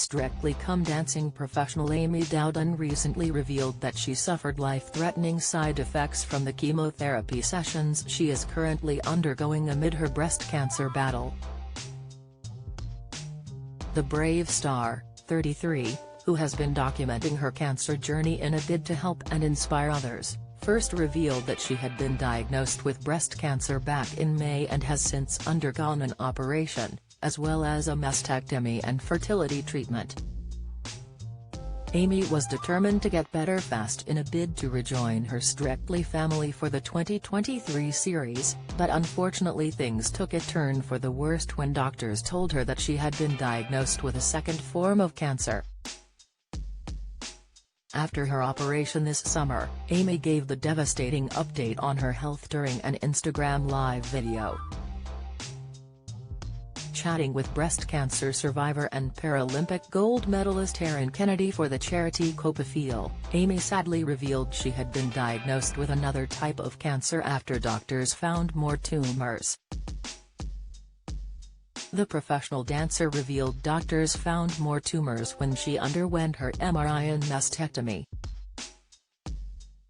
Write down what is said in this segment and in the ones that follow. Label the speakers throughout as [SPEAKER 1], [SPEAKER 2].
[SPEAKER 1] Strictly Come Dancing professional Amy Dowden recently revealed that she suffered life-threatening side effects from the chemotherapy sessions she is currently undergoing amid her breast cancer battle. The brave star, 33, who has been documenting her cancer journey in a bid to help and inspire others, first revealed that she had been diagnosed with breast cancer back in May and has since undergone an operation, as well as a mastectomy and fertility treatment. Amy was determined to get better fast in a bid to rejoin her Strictly family for the 2023 series, but unfortunately things took a turn for the worst when doctors told her that she had been diagnosed with a second form of cancer. After her operation this summer, Amy gave the devastating update on her health during an Instagram Live video. Chatting with breast cancer survivor and Paralympic gold medalist Erin Kennedy for the charity Copafeel, Amy sadly revealed she had been diagnosed with another type of cancer after doctors found more tumors. The professional dancer revealed doctors found more tumors when she underwent her MRI and mastectomy.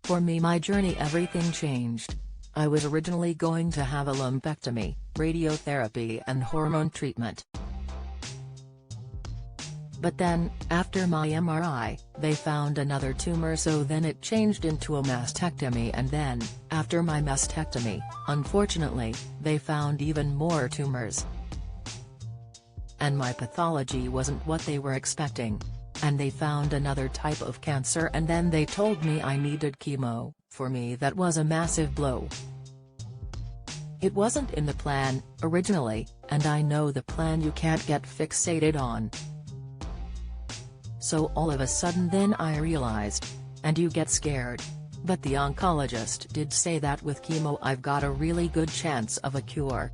[SPEAKER 1] "For me, my journey, everything changed. I was originally going to have a lumpectomy, radiotherapy and hormone treatment. But then, after my MRI, they found another tumor, so then it changed into a mastectomy, and then, after my mastectomy, unfortunately, they found even more tumors. And my pathology wasn't what they were expecting. And they found another type of cancer, and then they told me I needed chemo. For me, that was a massive blow. It wasn't in the plan, originally, and I know the plan you can't get fixated on. So all of a sudden then I realized. And you get scared. But the oncologist did say that with chemo I've got a really good chance of a cure.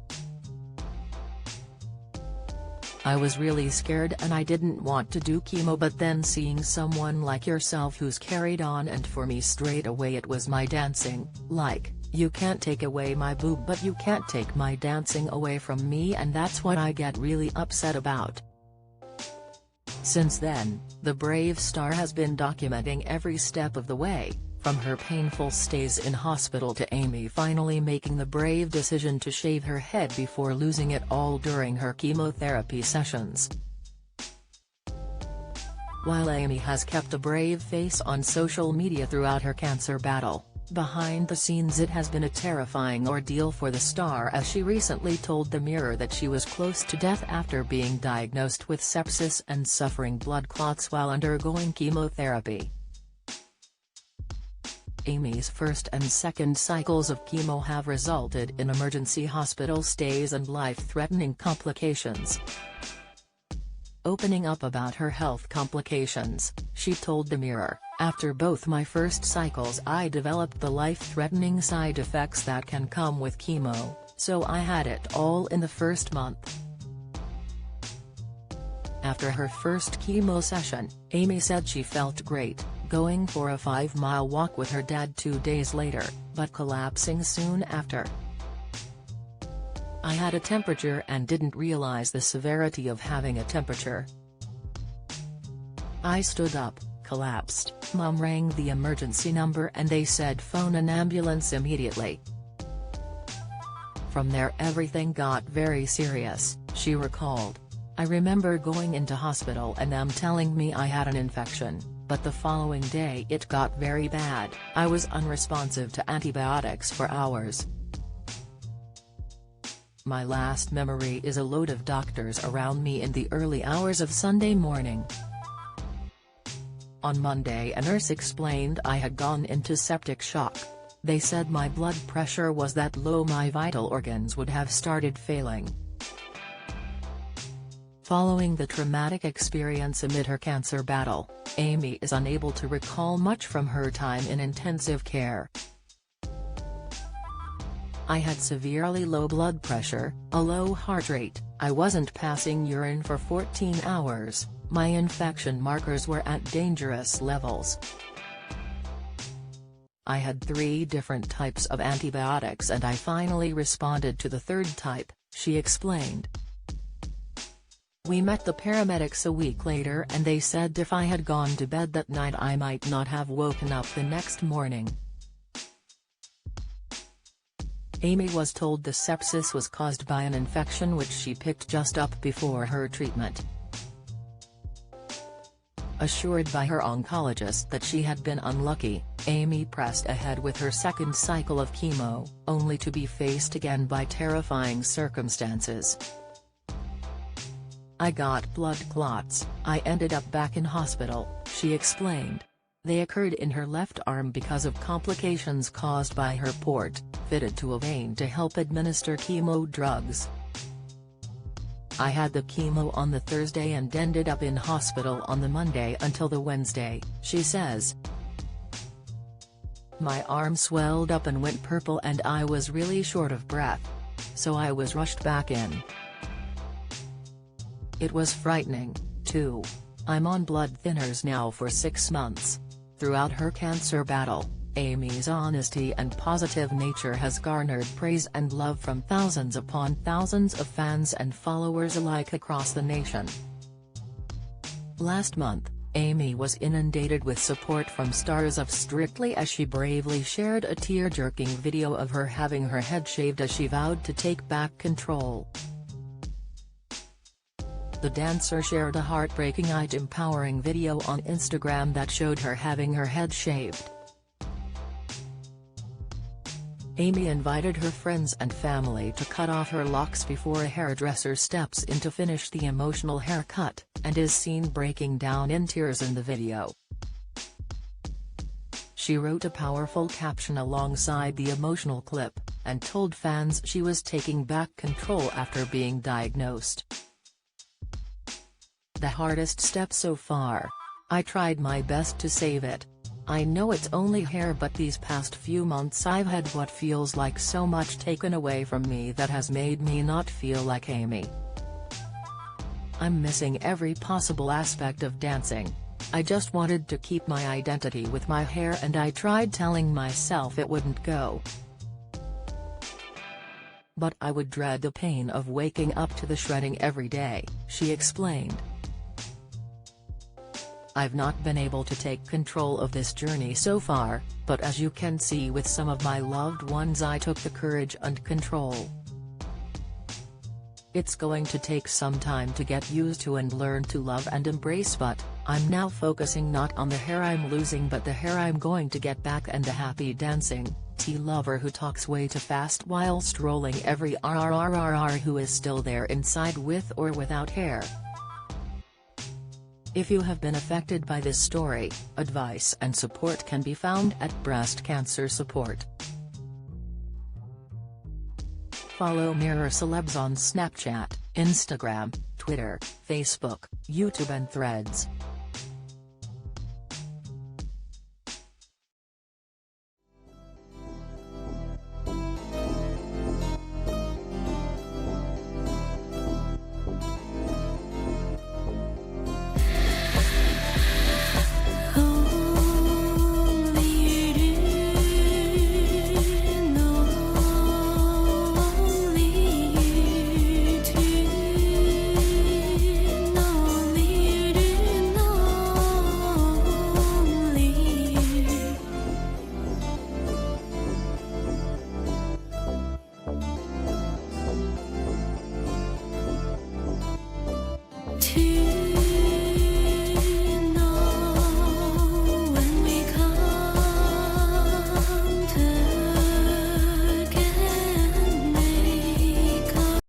[SPEAKER 1] I was really scared and I didn't want to do chemo, but then seeing someone like yourself who's carried on, and for me straight away it was my dancing, like, you can't take away my boob but you can't take my dancing away from me, and that's what I get really upset about." Since then, the brave star has been documenting every step of the way, from her painful stays in hospital to Amy finally making the brave decision to shave her head before losing it all during her chemotherapy sessions. While Amy has kept a brave face on social media throughout her cancer battle, behind the scenes it has been a terrifying ordeal for the star, as she recently told The Mirror that she was close to death after being diagnosed with sepsis and suffering blood clots while undergoing chemotherapy. Amy's first and second cycles of chemo have resulted in emergency hospital stays and life-threatening complications. Opening up about her health complications, she told The Mirror, "After both my first cycles I developed the life-threatening side effects that can come with chemo, so I had it all in the first month." After her first chemo session, Amy said she felt great, going for a 5-mile walk with her dad 2 days later, but collapsing soon after. "I had a temperature and didn't realize the severity of having a temperature. I stood up, collapsed, Mom rang the emergency number and they said phone an ambulance immediately. From there everything got very serious," she recalled. "I remember going into hospital and them telling me I had an infection, but the following day it got very bad. I was unresponsive to antibiotics for hours. My last memory is a load of doctors around me in the early hours of Sunday morning. On Monday a nurse explained I had gone into septic shock. They said my blood pressure was that low my vital organs would have started failing." Following the traumatic experience amid her cancer battle, Amy is unable to recall much from her time in intensive care. "I had severely low blood pressure, a low heart rate, I wasn't passing urine for 14 hours, my infection markers were at dangerous levels. I had 3 different types of antibiotics and I finally responded to the 3rd type," she explained. We met the paramedics a week later and they said if I had gone to bed that night I might not have woken up the next morning. Amy was told the sepsis was caused by an infection which she picked just up before her treatment. Assured by her oncologist that she had been unlucky, Amy pressed ahead with her second cycle of chemo, only to be faced again by terrifying circumstances. "I got blood clots, I ended up back in hospital," she explained. They occurred in her left arm because of complications caused by her port, fitted to a vein to help administer chemo drugs. "I had the chemo on the Thursday and ended up in hospital on the Monday until the Wednesday," she says. "My arm swelled up and went purple and I was really short of breath. So I was rushed back in. It was frightening, too. I'm on blood thinners now for 6 months." Throughout her cancer battle, Amy's honesty and positive nature has garnered praise and love from thousands upon thousands of fans and followers alike across the nation. Last month, Amy was inundated with support from stars of Strictly as she bravely shared a tear-jerking video of her having her head shaved as she vowed to take back control. The dancer shared a heartbreaking yet empowering video on Instagram that showed her having her head shaved. Amy invited her friends and family to cut off her locks before a hairdresser steps in to finish the emotional haircut, and is seen breaking down in tears in the video. She wrote a powerful caption alongside the emotional clip, and told fans she was taking back control after being diagnosed. "The hardest step so far. I tried my best to save it. I know it's only hair, but these past few months I've had what feels like so much taken away from me that has made me not feel like Amy. I'm missing every possible aspect of dancing. I just wanted to keep my identity with my hair and I tried telling myself it wouldn't go. But I would dread the pain of waking up to the shredding every day," she explained. "I've not been able to take control of this journey so far, but as you can see with some of my loved ones I took the courage and control. It's going to take some time to get used to and learn to love and embrace, but I'm now focusing not on the hair I'm losing but the hair I'm going to get back and the happy dancing." Lover who talks way too fast while strolling every RRRR who is still there inside with or without hair. If you have been affected by this story, advice and support can be found at Breast Cancer Support. Follow Mirror Celebs on Snapchat, Instagram, Twitter, Facebook, YouTube and Threads.